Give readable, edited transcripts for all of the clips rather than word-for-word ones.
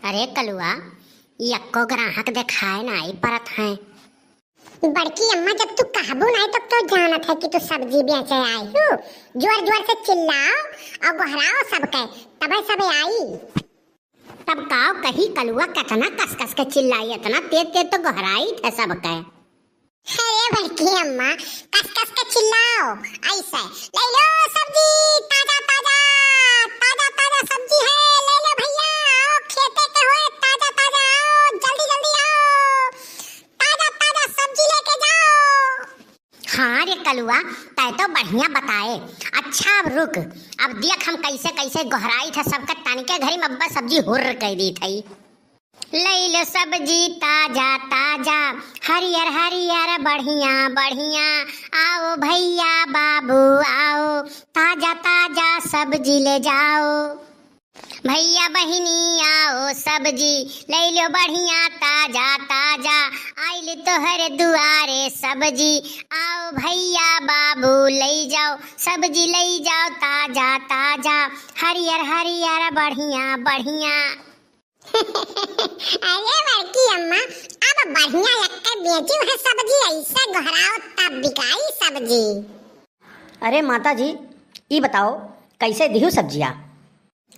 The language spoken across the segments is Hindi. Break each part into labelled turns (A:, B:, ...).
A: अरे कलुआ, यक्को ग्राहक देखाए नाई परत है।
B: बड़की अम्मा, जब तू कहबो नहीं तब तो जानत है कि तू सब्जी बेचे आई हो। जोर जोर से चिल्लाओ और गोहराओ सबके, तबे सब आई।
A: तब काव कही कलुआ कितना कस कस के चिल्लाई, इतना तेज तेज तो गोहराई थे सबके।
B: अरे बड़की अम्मा, कस कस के चिल्लाओ ऐसे, ले लो सब्जी, ताजा ताजा ताजा ताजा सब्जी है, ले लो भैया, आओ खेते के हो, ताजा ताजा आओ, जल्दी जल्दी आओ, ताजा ताजा सब्जी लेके जाओ।
A: हाँ रे कलुआ, तय तो बढ़िया बताए। अच्छा अब रुक, अब देख हम कैसे कैसे गोहराई थे सबके। तनिके घरी में अब्बा सब्जी हुर्र कह दी थी। ले लो सब्जी ताजा ताजा, हरियर हरियर बढ़िया बढ़िया, आओ भैया बाबू आओ, ताजा ताजा सब्जी ले जाओ। भैया बहिनी आओ सब्जी ले लो बढ़िया ताजा ताजा, आइल तोहर दुआरे सब्जी, आओ भैया बाबू ले जाओ, सब्जी ले जाओ ताजा ताजा, हरियर हरियर बढ़िया बढ़िया।
B: अरे बड़की अम्मा, अब बढ़िया लगके बेची है सब्जी, ऐसे गोहराओ तब बिकाई सब्जी।
C: अरे माता जी, ई बताओ कैसे दिहु सब्जिया?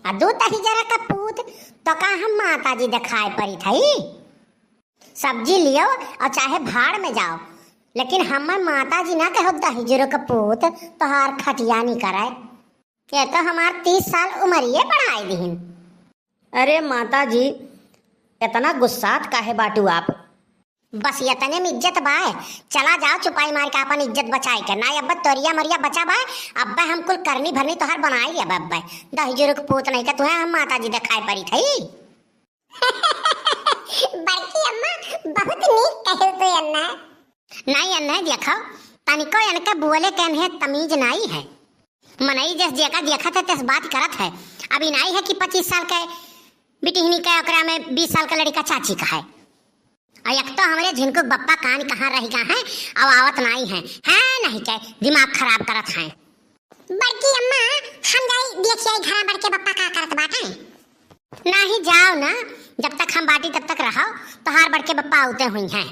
A: अदू तही जरा का पूत तो का हम माता जी दिखाए पड़ी थी। सब्जी लियो और चाहे भाड़ में जाओ, लेकिन हमर माता जी ना कहो दही जरा का पूत तोहार खटिया नहीं कराए। ये तो हमार 30 साल उमरिए बढ़ाई दीन।
C: अरे माता जी, इतना गुस्सात काहे बाटू आप?
A: बस इतने में इज्जत बाय, चला जाओ चुपाई मार के अपन इज्जत बचाए के। ना अब्बा तोरिया मरिया बचा बाय, अब्बा हम कुल करनी भरनी तोहार बनाई लिया अब्बा। दही जरूर पूत नहीं का तुहे हम माता जी दिखाई पड़ी थी।
B: बड़की अम्मा, बहुत नीक कहे तो अन्ना।
A: नहीं अन्ना देखो, तनिको इनके बोले कहने तमीज नहीं है। मनई जस जेका देखा था तस बात करत है। अभी नहीं है कि 25 साल के बिटिहनी का, ओकरा में 20 साल का लड़का चाची का है। और एक तो हमारे झिनको बप्पा कान कहाँ रह गया है, अब आवत नहीं है नहीं के दिमाग खराब करत है।
B: बड़की अम्मा, हम जाई देखिए घर बढ़ के बप्पा का करत बाटे।
A: नहीं जाओ ना, जब तक हम बाटी तब तक रहो, तो हार बढ़ के बप्पा आते हुई हैं।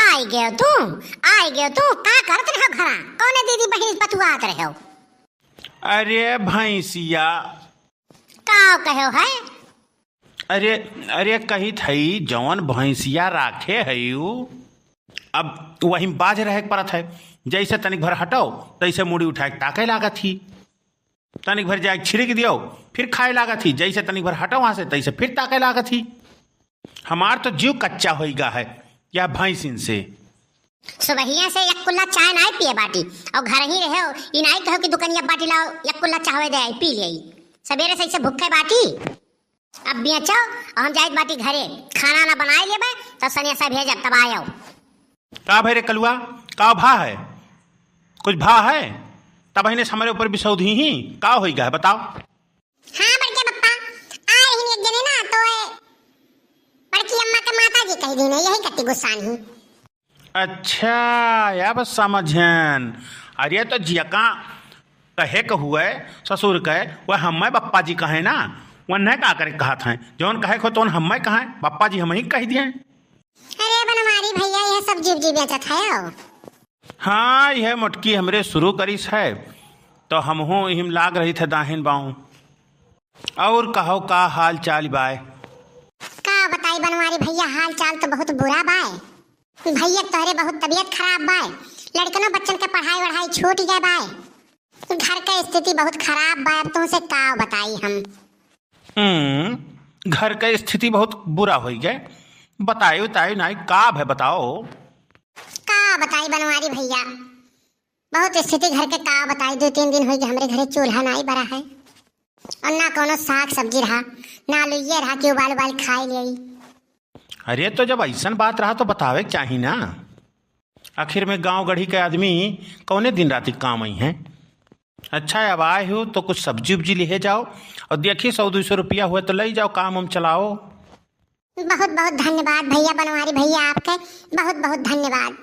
A: आई गयो तू का करत रहो घरा? कौने दीदी बहन बतुआत रहो?
D: अरे भैंसिया,
A: का कहो है?
D: अरे कही थई जवन भैंसिया राखे है अब वही बाज रहे परत है। जैसे तनिक भर हटाओ तैसे मुड़ी उठाए ताके लागत थी, तनिक भर जाए छिड़क दियो फिर खाए लागत थी। जैसे तनिक भर हटाओ वहां से तैसे फिर ताके लागत थी। हमार तो जीव कच्चा हो गया है या भैंसिन से।
A: सुबहिया से एक कुल्ला चाय नहीं पिए बाटी, और घर ही रहे हो ई नहीं कहो कि दुकानिया बाटी लाओ एक कुल्ला चाय दे पी ले। सवेरे से ऐसे भूखे बाटी अब बेचो और हम जाए बाटी घरे खाना ना बनाए लेबे तो सनेसा भेजब तब आयो।
D: का भाई रे कलुआ, का भा है? कुछ भा है तब इन्हें हमारे ऊपर बिसौधी ही का हो गया है बताओ।
B: हाँ बड़के बप्पा, आ रही एक जने ना तो बड़की अम्मा के माता जी कह दी ने, यही कत्ती गुस्सान ही।
D: अच्छा या बस समझन। अरे तो जियका कहे के हुए ससुर कहे वह हमें बप्पा जी कहे ना, वह का करे कहा था जौन कहे को तो हमें कहा बप्पा जी हम ही कह दिए।
B: अरे बनवारी भैया, यह सब जीव जीव बेचत है।
D: हाँ यह मोटकी हमरे शुरू करीस है तो हम हो हिम लाग रही थे दाहिन बाऊ। और कहो का हाल चाल बाय?
B: का बताई बनवारी भैया, हाल चाल तो बहुत बुरा बाय। भैया तोहरे बहुत तबीयत खराब बाय, लड़कनों बच्चन के पढ़ाई वढ़ाई छूट गए बाय, घर का स्थिति बहुत खराब बाय। अब तुमसे का बताई हम।
D: घर का स्थिति बहुत बुरा हो गया, बताए नहीं का है बताओ।
B: का बताई बनवारी भैया, बहुत स्थिति घर के का बताई। 2-3 दिन हो गए हमरे घरे चूल्हा नहीं बरा है, और ना कोनो साग सब्जी रहा, ना लुइये रहा कि उबाल उबाल खाए ले।
D: अरे तो जब ऐसा बात रहा तो बतावे चाहिए ना। आखिर में गांव गढ़ी के आदमी कौने दिन रात काम आई हैं। अच्छा अब आए हो तो कुछ सब्जी उब्जी ले जाओ, और देखिए 100-200 रुपया हुए तो ले जाओ, काम हम चलाओ।
B: बहुत बहुत धन्यवाद भैया, बनवारी भैया आपके बहुत बहुत धन्यवाद।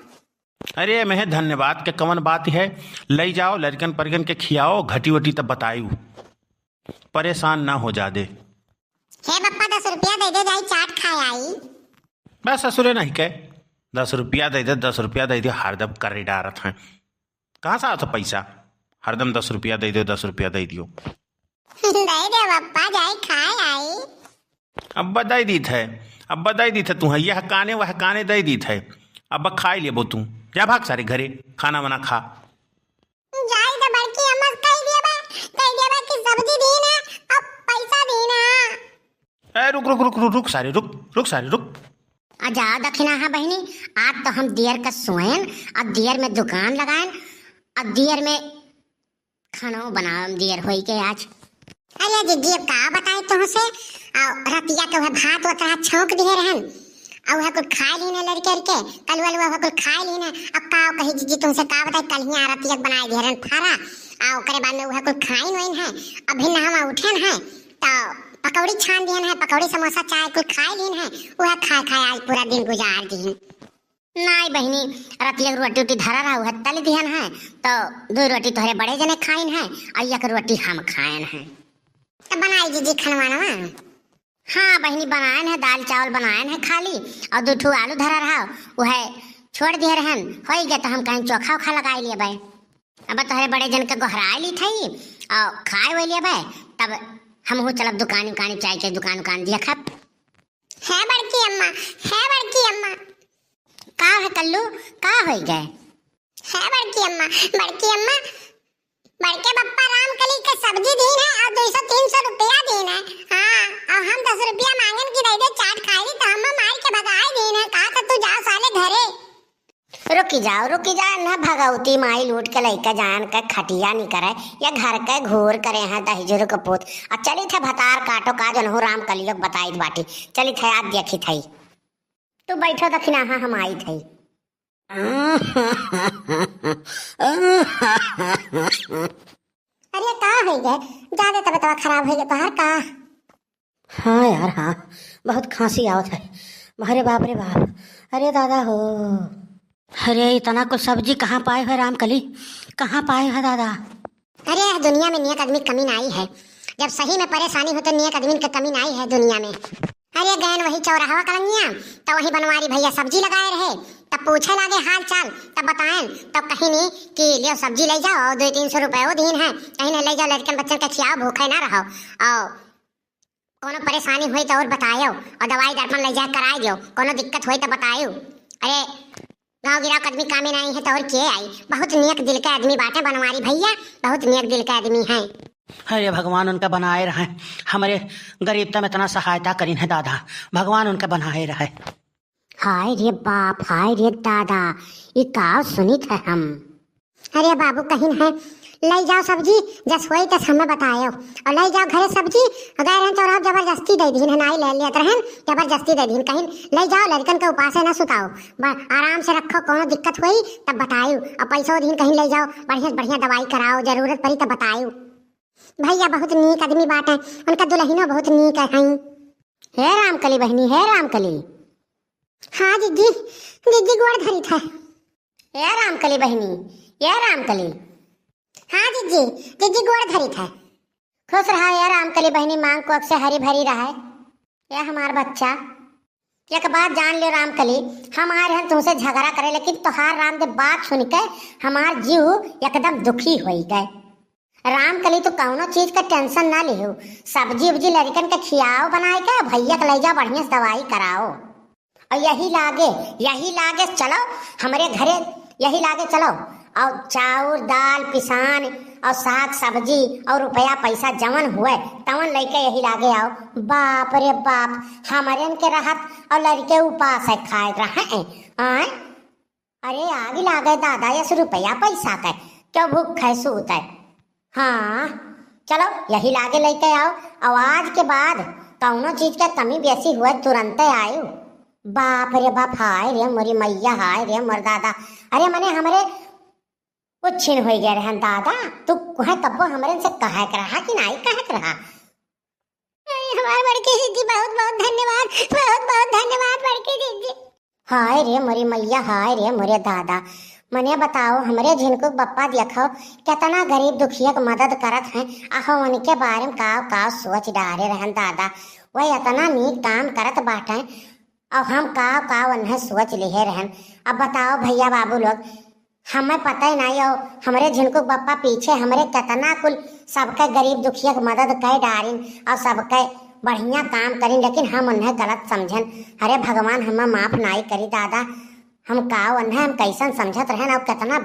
D: अरे मैं धन्यवाद के कवन बात है, ले जाओ लड़कन परगन के खियाओ, घटी वटी तब बतायू, परेशान ना हो जा दे।
B: हे बप्पा 10 रुपया दे दे जाई चाट खाए आई।
D: बस ससुरे नहीं कह 10 रुपया दे दे 10 रुपया दे दे हरदम कर डारत हैं। कहाँ से आता पैसा? हरदम 10 रुपया दे दो 10 रुपया दे दियो।
B: दे दे बप्पा जाई खाए आई।
D: अब बधाई दी थे अब बधाई दी थे तू है यह काने वह काने दे दी थे। अब खाई ले बो तू जा भाग सारे घरे खाना वाना खा।
B: जाई तो बड़की अम्मा कह दिया कि सब्जी दी ना अब पैसा दी ना।
D: ए रुक रुक रुक रुक रुक सारे रुक सारे रुक।
A: जा दखिना है बहनी, आज तो हम दियर का सोयन और दियर में दुकान लगाएं और दियर में खाना बनाओ दियर होई के आज।
B: अरे दीदी अब का बताए तुमसे रतिया के वह भात होता है छौंक दिए रहन और वह कुछ खाए लीने लड़के लड़के कल वाले वह कुछ खाए लीने। अब का कही दीदी तुमसे का बताए कल ही रतिया बनाए दिए रहन फारा और करे बाद में वह कुछ खाई नोइन है। अभी ना हम उठन है तो पकौड़ी छान दिहन है, पकौड़ी समोसा चाय कुछ खाए लीन है, वह खाए खाए आज पूरा दिन गुजार दिहन।
A: नहीं बहनी रतिया रोटी उटी धरा रहा है तल दिहन है तो 2 रोटी तोहरे बड़े जने खाइन है और एक रोटी हम खाएन है।
B: तो बनाई दीदी खनवाना।
A: हाँ बहनी बनाएन है, दाल चावल बनाएन है खाली और 2 ठू आलू धरा रहा वह छोड़ दिए रहन हो गया तो हम कहीं चोखा उखा लगाए लिए भाई। अब तोहरे बड़े जन के गोहराए ली थी और खाए हुए लिए भाई तब हम हो चलब दुकान उकान चाय के दुकान उकान दिया खप।
B: है बड़की अम्मा
A: का है कल्लू का हो गए?
B: है बड़के बप्पा रामकली के सब्जी दीन है और 200-300 रुपया दीन है। हाँ और हम 10 रुपया मांगन की दे दे चाट खाई तो हम मार के भगाए दीन है। कहा था तू जाओ साले घरे।
A: रुकी जाओ ना भगवती माई लूट के लइका जान के खटिया नहीं करे या घर के घूर करे हैं दहीजुर के पोत और चली थे भतार काटो का जन हो राम कलियोग बताई बाटी चली थे आज देखी थई तू बैठो दखिना हाँ हम आई थई।
B: अरे का हो गए ज्यादा तबीयत खराब हो गया तोहर का?
C: हाँ यार हाँ बहुत खांसी आवत है। अरे बाप रे बाप, अरे दादा हो, अरे इतना कुछ सब्जी कहाँ पाए है रामकली, कहाँ पाए है दादा?
B: अरे दुनिया में नेक आदमी कमी नहीं है, जब सही में परेशानी हो तो नेक आदमी की कमी नहीं है दुनिया में। अरे गैन वही चौराहा कलंगिया तो वही बनवारी भैया सब्जी लगाए रहे तब पूछे लागे हाल चाल तब बताएं तब कहीं नहीं कि लियो सब्जी ले जाओ 200-300 रुपये वो दिन है कहीं नहीं ले जाओ लड़कन बच्चन के खियाओ भूखे ना रहो और कोनो परेशानी हुई तो और बतायो और दवाई दर्पण ले जा कराई दियो कोनो दिक्कत हुई तो बतायो। अरे गाँव गिराव का आदमी कामे नहीं है तो और के आई, बहुत नेक दिल के आदमी बाटे बनवारी भैया, बहुत नेक दिल के आदमी है।
C: अरे भगवान उनका बनाए रहे, हमारे गरीबता में इतना सहायता करी है दादा, भगवान उनका बनाए रहे।
A: हाय रे बाप हाय रे दादा ये का सुनित है हम।
B: अरे बाबू कहीं है ले जाओ सब्जी जस होई तस हमें बतायो और ले जाओ घरे सब्जी अगर रहन तो आप जबरदस्ती दे दीन है नाई ले लेत रहन जबरदस्ती दे दीन कहीं ले जाओ लड़कन के उपासे ना सुताओ आराम से रखो कोनो दिक्कत हुई तब बतायो और पैसा दीन कहीं ले जाओ बढ़िया दवाई कराओ जरूरत पड़ी तब बतायो। भैया बहुत नीक आदमी बात है, उनका दुल्हनो बहुत नीक है
A: रामकली बहनी है रामकली।
B: हाँ दीदी दीदी गोड़ धरी था।
A: ये रामकली बहनी ये रामकली।
B: हाँ दीदी दीदी गोड़ धरी था।
A: खुश रहा ये रामकली बहनी, मांग को अक्सर हरी भरी रहा ये हमार बच्चा। एक बात जान लो रामकली, हम आ रहे हैं तुमसे झगड़ा करे लेकिन तोहार राम दे बात सुन के हमार जीव एकदम दुखी हो गए। रामकली तो कौनो चीज का टेंशन ना लिहो, सब्जी उब्जी लड़कन के खियाओ बनाए के भैया के ले जाओ बढ़िया से दवाई कराओ और यही लागे चलो हमारे घरे यही लागे चलो और चाउर दाल पिसान और साग सब्जी और रुपया पैसा जवन हुए तवन लेके यही लागे आओ। बाप रे बाप हमारे के रहत और लड़के उपास है खाए रहे हैं। अरे आगे लागे दादा यस रुपया पैसा का क्यों भूख है सूत है। हाँ चलो यही लागे लेके आओ और आज के बाद कौनो चीज का कमी बेसी हुए तुरंत आयो। बाप रे बाप हाय रे मोरी मैया हाय रे मोर दादा। अरे मने हमारे कुछ छीन हो गया रहन दादा, तू कहे तब हमारे से कहे कर रहा कि नहीं कहे कर रहा।
B: हमारे बड़की दीदी बहुत बहुत धन्यवाद बड़की दीदी।
A: हाय रे मोरी मैया हाय रे मोरे दादा। मने बताओ हमारे जिनको बप्पा देखो कितना गरीब दुखिया की मदद करत हैं, आहो उनके बारे में का सोच डारे रहन दादा। वही इतना नीक काम करत बाटे और हम का उन्हें सोच लिए रहन। अब बताओ भैया बाबू लोग, हमें पता ही नहीं हो हमरे झिनकुक बप्पा पीछे हमरे कितना कुल सबके गरीब दुखिया की मदद कर डारिन और सबके बढ़िया काम करी, लेकिन हम उन्हें गलत समझन। अरे भगवान हमें माफ नहीं करी दादा, हम का उन्हें हम कैसन समझत रहन और कितना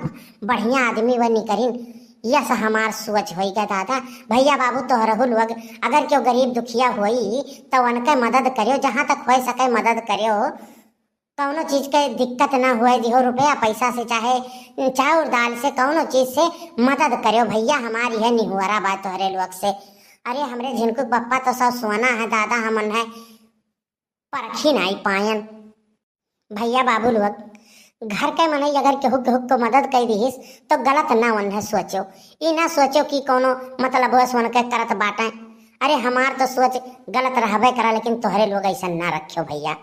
A: बढ़िया आदमी वो निकरिन। यस हमार सोच होई गया दादा। भैया बाबू तोहरहु लोग अगर क्यों गरीब दुखिया होई तो उनके मदद करियो, जहाँ तक हो सके मदद करियो। कौनो चीज के दिक्कत ना हुए, दिहो रुपया पैसा से चाहे चाउर दाल से कौनो चीज से मदद करियो भैया। हमारी है निहुआरा बात तोहरे लोग से। अरे हमरे झिनकुक बप्पा तो सब सोना है दादा, हम उन्हें परखी नहीं पायन। भैया बाबू लोग घर के मनई अगर केहू केहू को मदद कर दीस तो गलत ना उन्हें सोचो, ई ना सोचो कि कोनो मतलब हो सुन के करत बाटें। अरे हमार तो सोच गलत रहबे करा, लेकिन तोहरे लोग ऐसा ना रखियो भैया।